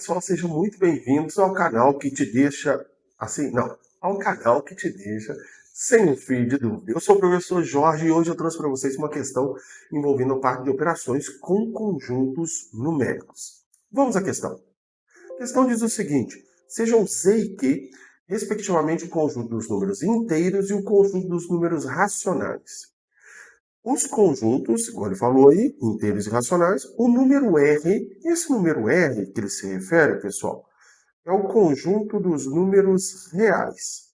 pessoal, sejam muito bem-vindos ao canal que te deixa, ao canal que te deixa sem um fio de dúvida. Eu sou o professor Jorge e hoje eu trouxe para vocês uma questão envolvendo a parte de operações com conjuntos numéricos. Vamos à questão. A questão diz o seguinte: sejam Z e Q, respectivamente, o conjunto dos números inteiros e o conjunto dos números racionais. Os conjuntos, como ele falou aí, inteiros e racionais, o número R, esse número R que ele se refere, pessoal, é o conjunto dos números reais.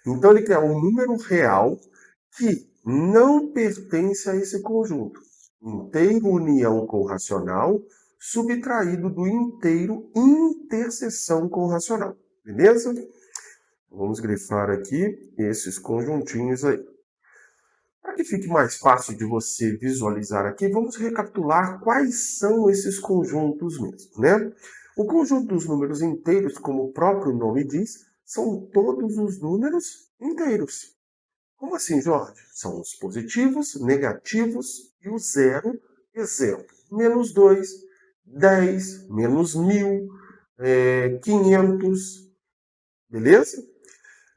Então ele quer um número real que não pertence a esse conjunto. Inteiro união com racional, subtraído do inteiro interseção com racional. Beleza? Vamos grifar aqui esses conjuntinhos aí. Para que fique mais fácil de você visualizar aqui, vamos recapitular quais são esses conjuntos mesmo, né? O conjunto dos números inteiros, como o próprio nome diz, são todos os números inteiros. Como assim, Jorge? São os positivos, negativos e o zero. Exemplo, menos 2, 10, menos 1000, 500, beleza?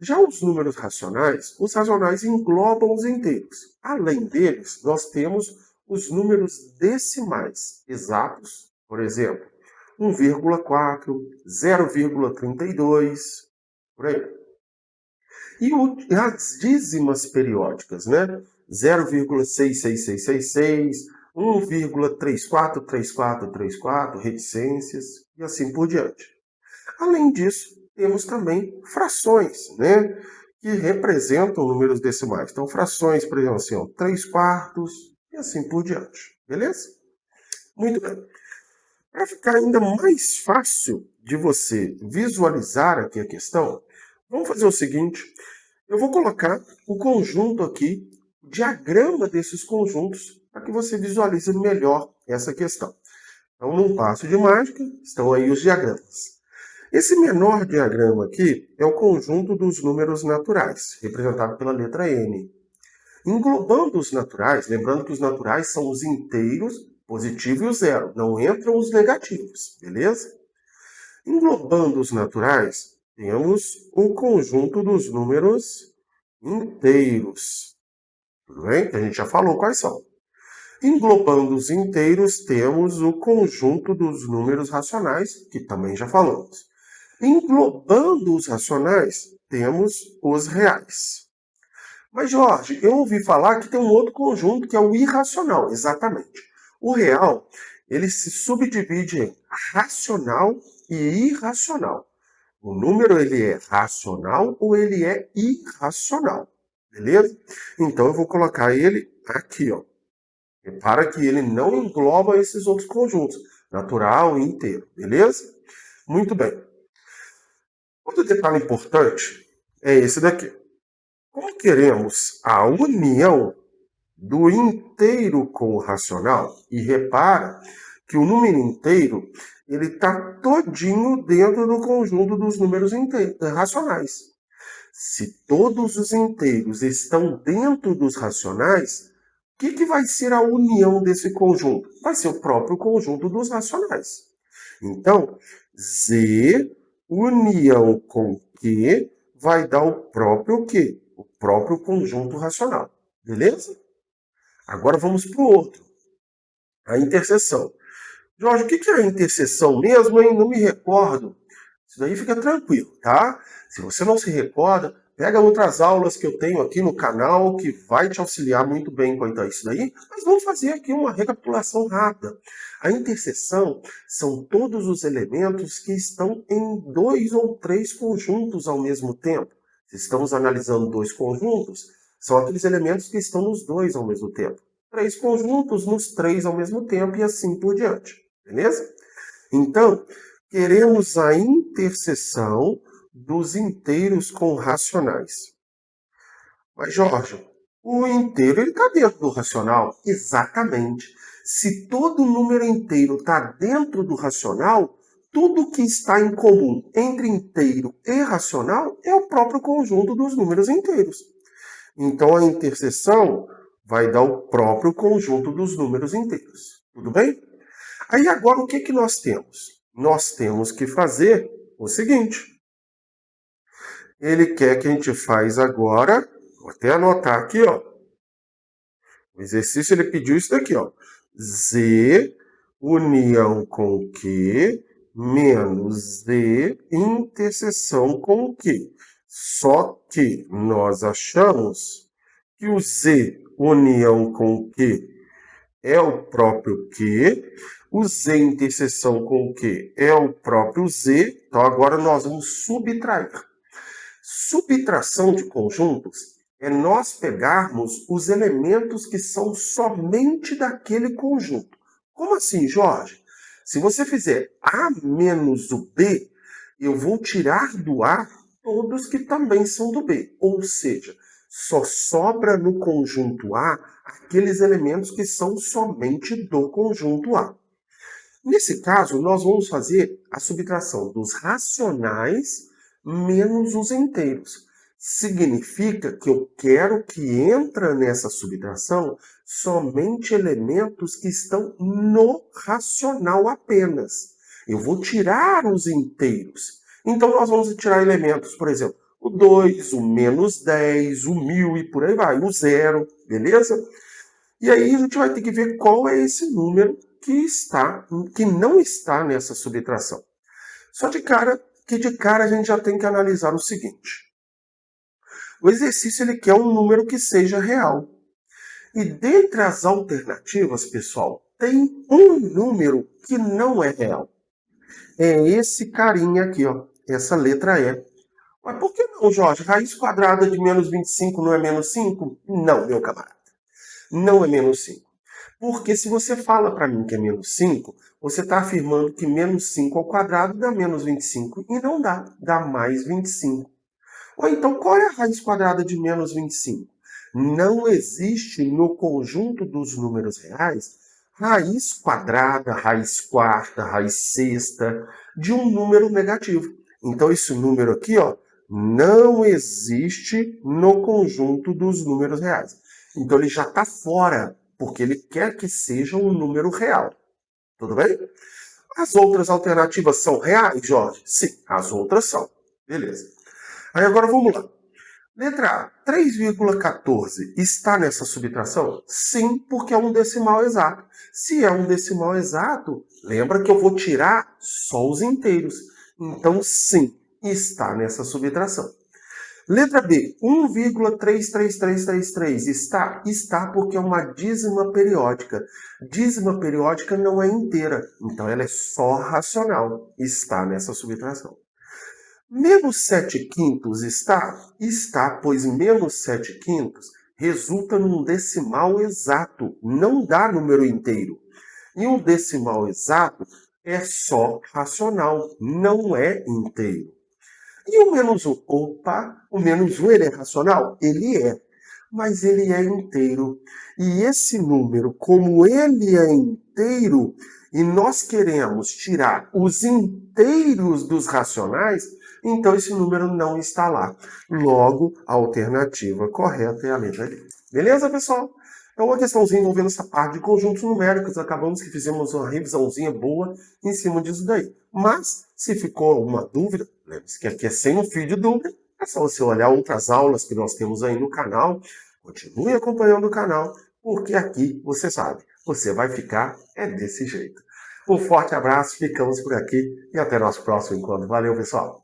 Já os racionais englobam os inteiros. Além deles, nós temos os números decimais exatos, por exemplo, 1,4, 0,32, por aí. E as dízimas periódicas, né? 0,66666, 1,343434, reticências e assim por diante. Além disso, temos também frações, né, que representam números decimais. Então, frações, por exemplo, assim, 3 quartos e assim por diante. Beleza? Muito bem. Para ficar ainda mais fácil de você visualizar aqui a questão, vamos fazer o seguinte. Eu vou colocar o conjunto aqui, o diagrama desses conjuntos, para que você visualize melhor essa questão. Então, num passo de mágica, estão aí os diagramas. Esse menor diagrama aqui é o conjunto dos números naturais, representado pela letra N. Englobando os naturais, lembrando que os naturais são os inteiros, positivo e o zero, não entram os negativos, beleza? Englobando os naturais, temos o conjunto dos números inteiros, tudo bem? Que a gente já falou quais são. Englobando os inteiros, temos o conjunto dos números racionais, que também já falamos. Englobando os racionais, temos os reais. Mas, Jorge, eu ouvi falar que tem um outro conjunto que é o irracional. Exatamente. O real, ele se subdivide em racional e irracional. O número, ele é racional ou ele é irracional. Beleza? Então, eu vou colocar ele aqui, ó. Repara que ele não engloba esses outros conjuntos, natural e inteiro. Beleza? Muito bem. Outro detalhe importante é esse daqui. Como queremos a união do inteiro com o racional, e repara que o número inteiro ele está todinho dentro do conjunto dos números racionais. Se todos os inteiros estão dentro dos racionais, o que vai ser a união desse conjunto? Vai ser o próprio conjunto dos racionais. Então, Z união com Q vai dar o próprio Q, o próprio conjunto racional. Beleza? Agora vamos para o outro. A interseção. Jorge, o que é a interseção mesmo, hein? Não me recordo. Isso daí fica tranquilo, tá? Se você não se recorda, pega outras aulas que eu tenho aqui no canal que vai te auxiliar muito bem quanto a isso daí. Mas vamos fazer aqui uma recapitulação rápida. A interseção são todos os elementos que estão em 2 ou 3 conjuntos ao mesmo tempo. Se estamos analisando 2 conjuntos, são aqueles elementos que estão nos 2 ao mesmo tempo. 3 conjuntos nos 3 ao mesmo tempo e assim por diante. Beleza? Então, queremos a interseção dos inteiros com racionais. Mas, Jorge, o inteiro está dentro do racional? Exatamente. Se todo número inteiro está dentro do racional, tudo que está em comum entre inteiro e racional é o próprio conjunto dos números inteiros. Então, a interseção vai dar o próprio conjunto dos números inteiros. Tudo bem? Aí agora o que nós temos? nós temos que fazer o seguinte. Ele quer que a gente faz agora, vou até anotar aqui, ó. O exercício ele pediu isso daqui, ó. Z união com Q menos Z interseção com Q. Só que nós achamos que o Z união com Q é o próprio Q, o Z interseção com o Q é o próprio Z, então agora nós vamos subtrair. Subtração de conjuntos é nós pegarmos os elementos que são somente daquele conjunto. Como assim, Jorge? Se você fizer A menos o B, eu vou tirar do A todos que também são do B. Ou seja, só sobra no conjunto A aqueles elementos que são somente do conjunto A. Nesse caso, nós vamos fazer a subtração dos racionais menos os inteiros. Significa que eu quero que entre nessa subtração somente elementos que estão no racional apenas. Eu vou tirar os inteiros. Então, nós vamos tirar elementos, por exemplo, o 2, o menos 10, o 1000 e por aí vai, o 0, beleza? E aí a gente vai ter que ver qual é esse número que não está nessa subtração. Só de cara a gente já tem que analisar o seguinte. O exercício ele quer um número que seja real. E dentre as alternativas, pessoal, tem um número que não é real. É esse carinha aqui, ó, essa letra E. Mas por que não, Jorge? Raiz quadrada de menos 25 não é menos 5? Não, meu camarada. Não é menos 5. Porque se você fala para mim que é menos 5, você está afirmando que menos 5 ao quadrado dá menos 25. E não dá, dá mais 25. Ou então, qual é a raiz quadrada de menos 25? Não existe no conjunto dos números reais raiz quadrada, raiz quarta, raiz sexta de um número negativo. Então, esse número aqui, ó, não existe no conjunto dos números reais. Então, ele já está fora, porque ele quer que seja um número real. Tudo bem? As outras alternativas são reais, Jorge? Sim, as outras são. Beleza. Aí agora vamos lá. Letra A, 3,14 está nessa subtração? Sim, porque é um decimal exato. Se é um decimal exato, lembra que eu vou tirar só os inteiros. Então, sim, está nessa subtração. Letra B, 1,33333 está? Está porque é uma dízima periódica. Dízima periódica não é inteira, então ela é só racional. Está nessa subtração. Menos 7 quintos está? Está, pois menos 7 quintos resulta num decimal exato, não dá número inteiro. E um decimal exato é só racional, não é inteiro. E o menos 1? Opa, o menos 1 ele é racional? Ele é, mas ele é inteiro. E esse número, como ele é inteiro, e nós queremos tirar os inteiros dos racionais, então esse número não está lá. Logo, a alternativa correta é a letra D. Beleza, pessoal? Então, uma questãozinha envolvendo essa parte de conjuntos numéricos. Acabamos que fizemos uma revisãozinha boa em cima disso daí. Mas, se ficou alguma dúvida, lembre-se que aqui é sem um fio de dúvida. É só você olhar outras aulas que nós temos aí no canal. Continue acompanhando o canal, porque aqui, você sabe, você vai ficar desse jeito. Um forte abraço, ficamos por aqui e até nosso próximo encontro. Valeu, pessoal!